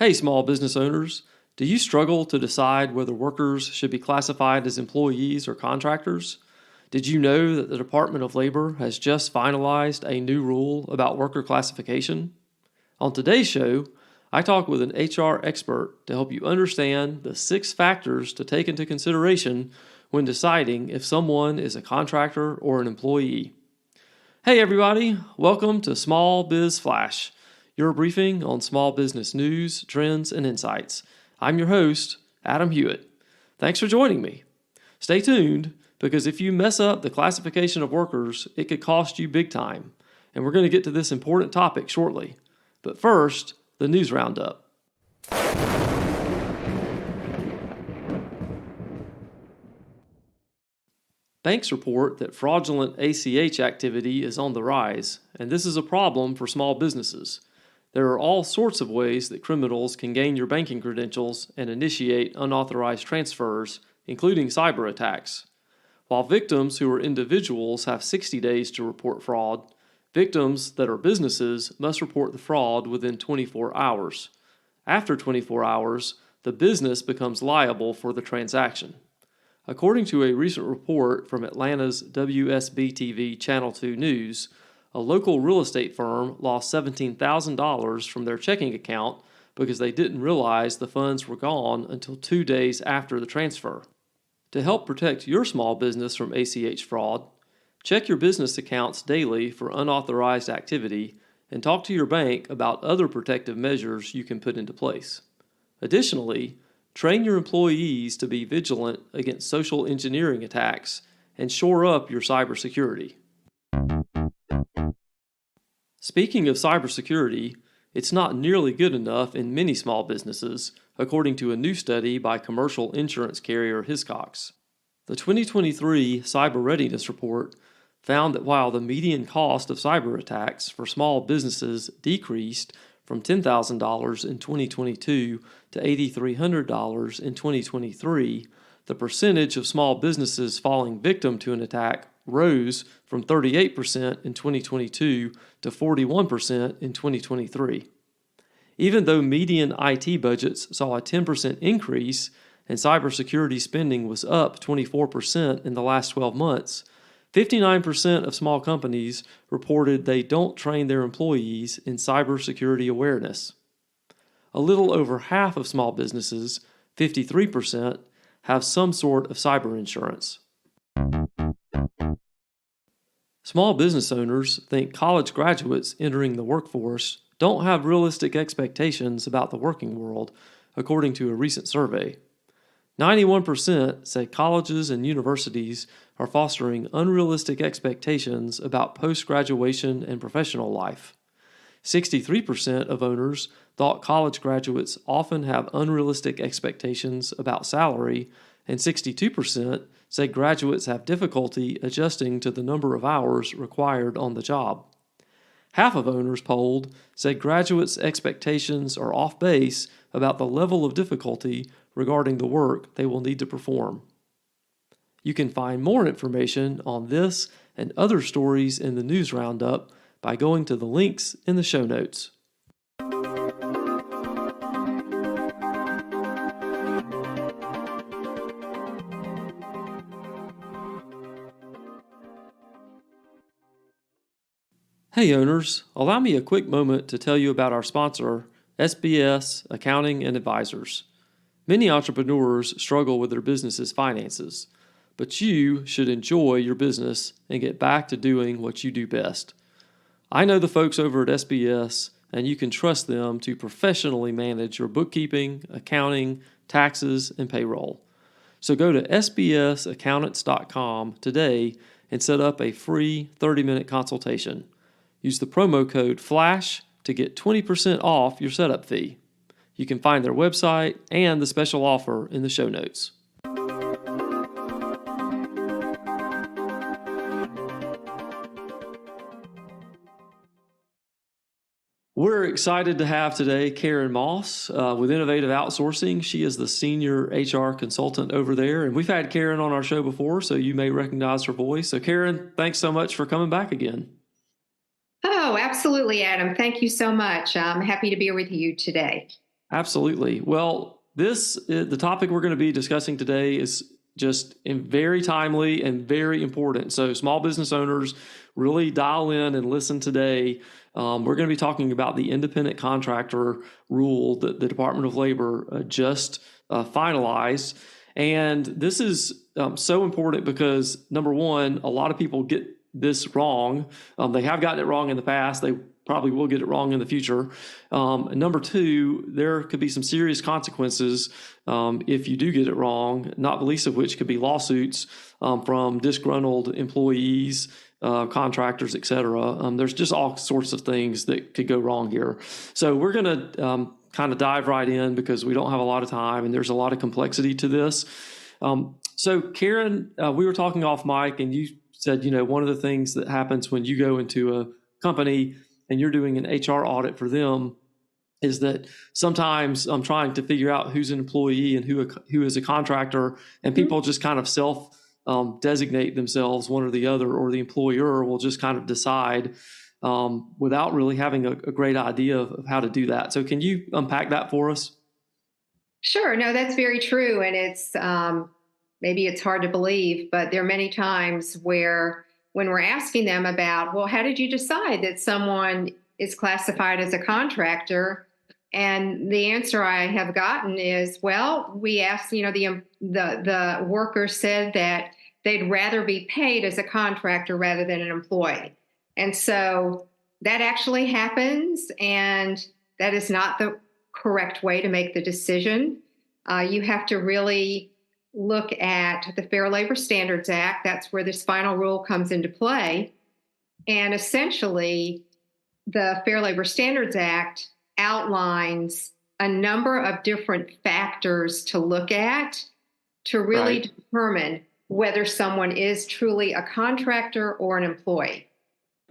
Hey, small business owners. Do you struggle to decide whether workers should be classified as employees or contractors? Did you know that the Department of Labor has just finalized a new rule about worker classification? On today's show, I talk with an HR expert to help you understand the 6 factors to take into consideration when deciding if someone is a contractor or an employee. Hey, everybody, welcome to Small Biz Flash, your briefing on small business news, trends, and insights. I'm your host, Adam Hewitt. Thanks for joining me. Stay tuned, because if you mess up the classification of workers, it could cost you big time. And we're going to get to this important topic shortly. But first, the news roundup. Banks report that fraudulent ACH activity is on the rise, and this is a problem for small businesses. There are all sorts of ways that criminals can gain your banking credentials and initiate unauthorized transfers, including cyber attacks. While victims who are individuals have 60 days to report fraud, victims that are businesses must report the fraud within 24 hours. After 24 hours, the business becomes liable for the transaction. According to a recent report from Atlanta's WSB-TV Channel 2 News, a local real estate firm lost $17,000 from their checking account because they didn't realize the funds were gone until 2 days after the transfer. To help protect your small business from ACH fraud, check your business accounts daily for unauthorized activity and talk to your bank about other protective measures you can put into place. Additionally, train your employees to be vigilant against social engineering attacks and shore up your cybersecurity. Speaking of cybersecurity, it's not nearly good enough in many small businesses, according to a new study by commercial insurance carrier Hiscox. The 2023 Cyber Readiness Report found that while the median cost of cyber attacks for small businesses decreased from $10,000 in 2022 to $8,300 in 2023, the percentage of small businesses falling victim to an attack rose from 38% in 2022 to 41% in 2023. Even though median IT budgets saw a 10% increase and cybersecurity spending was up 24% in the last 12 months, 59% of small companies reported they don't train their employees in cybersecurity awareness. A little over half of small businesses, 53%, have some sort of cyber insurance. Small business owners think college graduates entering the workforce don't have realistic expectations about the working world, according to a recent survey. 91% say colleges and universities are fostering unrealistic expectations about post-graduation and professional life. 63% of owners thought college graduates often have unrealistic expectations about salary, and 62% say graduates have difficulty adjusting to the number of hours required on the job. Half of owners polled said graduates' expectations are off base about the level of difficulty regarding the work they will need to perform. You can find more information on this and other stories in the news roundup by going to the links in the show notes. Hey owners, allow me a quick moment to tell you about our sponsor, SBS Accounting and Advisors. Many entrepreneurs struggle with their business's finances, but you should enjoy your business and get back to doing what you do best. I know the folks over at SBS, and you can trust them to professionally manage your bookkeeping, accounting, taxes, and payroll. So go to sbsaccountants.com today and set up a free 30-minute consultation. Use the promo code FLASH to get 20% off your setup fee. You can find their website and the special offer in the show notes. We're excited to have today Karen Moss with Innovative Outsourcing. She is the senior HR consultant over there, and we've had Karen on our show before, so you may recognize her voice. So Karen, thanks so much for coming back again. Oh, absolutely, Adam. Thank you so much. I'm happy to be with you today. Absolutely. Well, the topic we're going to be discussing today is just very timely and very important. So, small business owners, really dial in and listen today. We're going to be talking about the independent contractor rule that the Department of Labor just finalized. And this is so important because, number one, a lot of people get this wrong. They have gotten it wrong in the past. They probably will get it wrong in the future. And number two, there could be some serious consequences if you do get it wrong, not the least of which could be lawsuits from disgruntled employees, contractors, et cetera. There's just all sorts of things that could go wrong here. So we're going to kind of dive right in because we don't have a lot of time and there's a lot of complexity to this. So Karen, we were talking off mic and you said, one of the things that happens when you go into a company and you're doing an HR audit for them is that sometimes I'm trying to figure out who's an employee and who is a contractor, and people just kind of self designate themselves one or the other, or the employer will just kind of decide without really having a great idea of how to do that. So can you unpack that for us? Sure. No, that's very true. And it's maybe it's hard to believe, but there are many times where when we're asking them about, well, how did you decide that someone is classified as a contractor? And the answer I have gotten is, well, we asked, the worker said that they'd rather be paid as a contractor rather than an employee. And so that actually happens, and that is not the correct way to make the decision. You have to really look at the Fair Labor Standards Act. That's where this final rule comes into play. And essentially, the Fair Labor Standards Act outlines a number of different factors to look at to really determine whether someone is truly a contractor or an employee.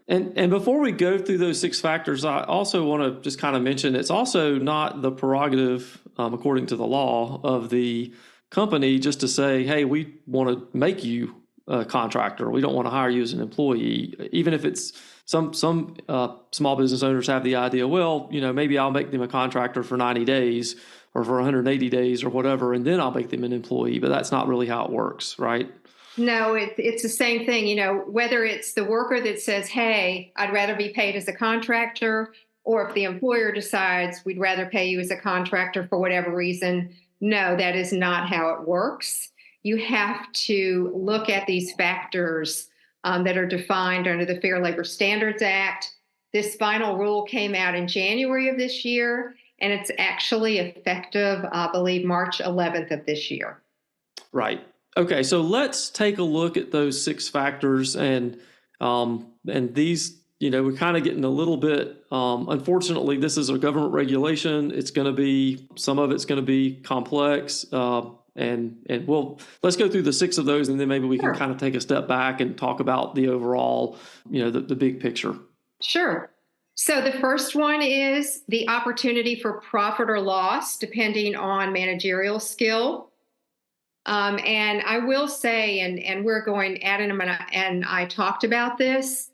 And before we go through those 6 factors, I also want to just kind of mention it's also not the prerogative, according to the law, of the company just to say, hey, we want to make you a contractor. We don't want to hire you as an employee, even if it's some small business owners have the idea, well, maybe I'll make them a contractor for 90 days or for 180 days or whatever, and then I'll make them an employee. But that's not really how it works, right? No, it's the same thing. Whether it's the worker that says, hey, I'd rather be paid as a contractor, or if the employer decides we'd rather pay you as a contractor for whatever reason. No, that is not how it works. You have to look at these factors that are defined under the Fair Labor Standards Act. This final rule came out in January of this year, and it's actually effective, I believe, March 11th of this year. Right. Okay, so let's take a look at those 6 factors, and these, we're kind of getting a little bit. Unfortunately, this is a government regulation. It's going to be some of it's going to be complex, and let's go through the 6 of those, and then maybe we can kind of take a step back and talk about the overall, the big picture. Sure. So the first one is the opportunity for profit or loss, depending on managerial skill. And I will say, and we're going, Adam and I talked about this,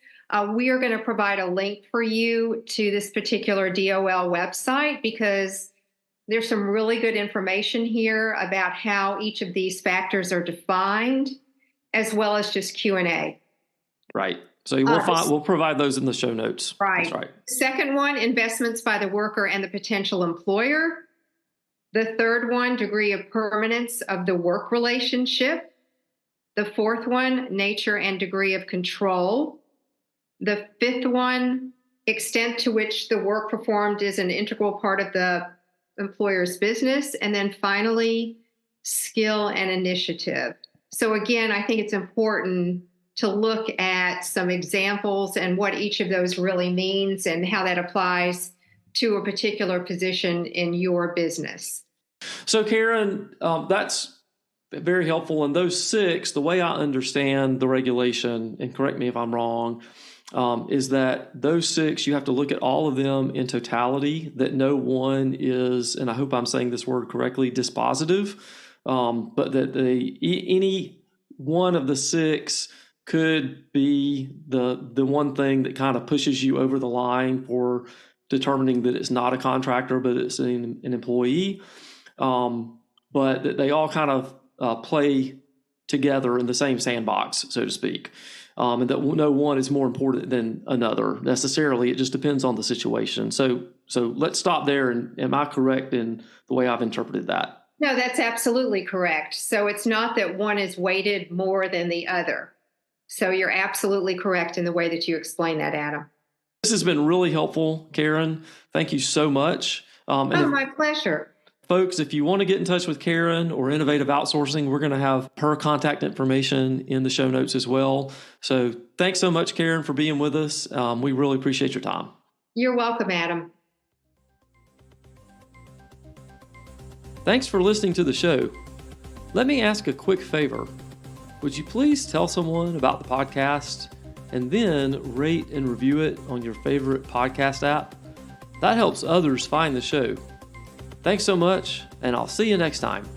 we are going to provide a link for you to this particular DOL website because there's some really good information here about how each of these factors are defined, as well as just Q&A. Right. So we'll provide those in the show notes. Right. That's right. Second one, investments by the worker and the potential employer. The third one, degree of permanence of the work relationship. The fourth one, nature and degree of control. The fifth one, extent to which the work performed is an integral part of the employer's business. And then finally, skill and initiative. So again, I think it's important to look at some examples and what each of those really means and how that applies to a particular position in your business. So Karen, that's very helpful. And those 6, the way I understand the regulation, and correct me if I'm wrong, is that those 6, you have to look at all of them in totality, that no one is, and I hope I'm saying this word correctly, dispositive, but that any one of the 6 could be the one thing that kind of pushes you over the line for determining that it's not a contractor, but it's an employee. But that they all kind of play together in the same sandbox, so to speak. And that no one is more important than another necessarily. It just depends on the situation. So let's stop there. And am I correct in the way I've interpreted that? No, that's absolutely correct. So it's not that one is weighted more than the other. So you're absolutely correct in the way that you explain that, Adam. This has been really helpful, Karen. Thank you so much. My pleasure. Folks, if you want to get in touch with Karen or Innovative Outsourcing, we're going to have her contact information in the show notes as well. So thanks so much, Karen, for being with us. We really appreciate your time. You're welcome, Adam. Thanks for listening to the show. Let me ask a quick favor. Would you please tell someone about the podcast and then rate and review it on your favorite podcast app? That helps others find the show. Thanks so much, and I'll see you next time.